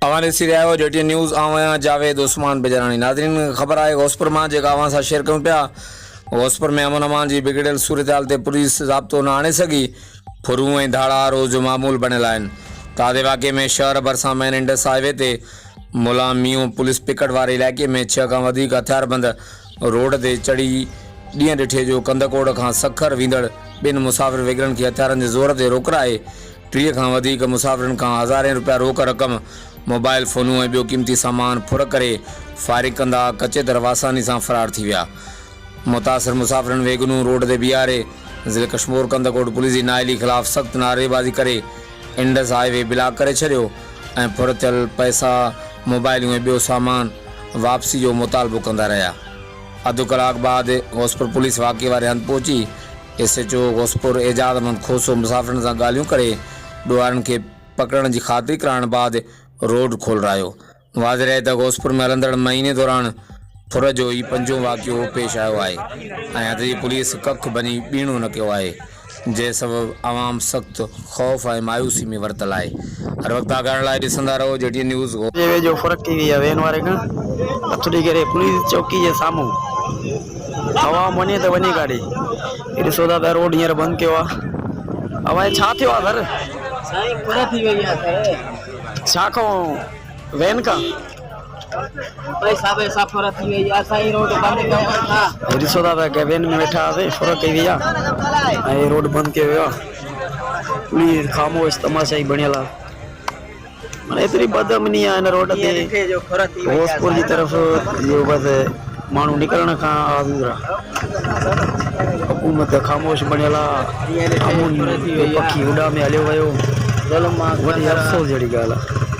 हवाले से रहियो जेटीएन न्यूज़ आवां जावेद उस्मान बेजरानी। नाज़रीन ख़बर आहे घोसपुर मां जेका अवां सां शेयर कयूं पिया। घोसपुर में अमन अमान जी बिगड़ियल सूरत हाल ते पुलिस ज़ाब्तो न आणे सघी। फुरू ऐं धाड़ा रोज़ मामूल बणियल आहिनि। ताज़े वाक़े में शहर भरिसां मेन इंडस हाईवे ते मुलामियूं पुलिस पिकट वारे इलाइक़े में 6 खां वधीक हथियारबंद रोड ते चढ़ी ॾींहं ॾिठे जो कंदकोड़ खां सखर वेंदड़ ॿिनि मुसाफ़िर वेगरनि खे हथियारनि जे ज़ोर ते रोकराए 30 खां वधीक मुसाफ़िरनि खां हज़ारें रुपया रोक रक़म, मोबाइल फ़ोनूं ऐं ॿियो क़ीमती सामान फुर करे फारिग कंदा कचे तरफ़ आसानी सां फ़रार थी विया। मुतासिर मुसाफ़िरनि वेगनूं रोड ते बीहारे ज़िले कश्मीर कंदकोड़ पुलिस जी नाअहली ख़िलाफ़ सख़्त नारेबाज़ी करे इंडस हाईवे ब्लॉक करे छॾियो ऐं फुर थियल पैसा, मोबाइलूं ऐं ॿियो सामान वापसी जो मुतालबो कंदा रहिया। अधु कलाक बाद घोसपुर पुलिस वाक़े वारे हंधि पहुची SHO घोसपुर एजाज़ अहमद खोसो मुसाफ़िरनि सां ॻाल्हियूं करे ॾुआरनि खे पकड़ण जी ख़ातिरी कराइण बाद रोड खोलरायो। वाज़े रहे त घोसपुर में हलंदड़ महीने दौरान फुर जो ही 5हों वाक़ियो पेश आयो आहे ऐं अॼु जी पुलिस कख बनी बीणो न कयो आहे, जंहिं सबबु आवाम सख़्त ख़ौफ़ ऐं मायूसी में वरतल आहे। हर वक़्तु आगाहण लाइ ॾिसंदा रहो जेटीएन न्यूज़। जो फ़र्क़ु थी वई आहे वेन वारे खां हथड़ी करे पुलिस चौकी जे साम्हूं आवाम वञे त वञे काॾे। ॾिसो था त रोड हींअर बंदि कयो आहे। अवां छा थियो आहे सर? साईं फुर थी वई आहे सर। छा खां वैन खां पैसा वैसा फुर थी वई आहे साईं, रोड बंदि कयो था। ॾिसो था त वैन में वेठा हुआसीं, फुर कई वई आहे ऐं रोड बंदि कयो वियो आहे। पुलिस ख़ामोश तमाशा ई बणियल आहे। माना एतिरी बदअमनी आहे हिन रोड ते घोसपुर जी तरफ़ जो बसि माण्हू निकिरण खां आज़ूर आहे। हुकूमत ख़ामोश बणियल आहे। पखी उॾा में हलियो वियो, वॾी अफ़सोस जहिड़ी ॻाल्हि आहे।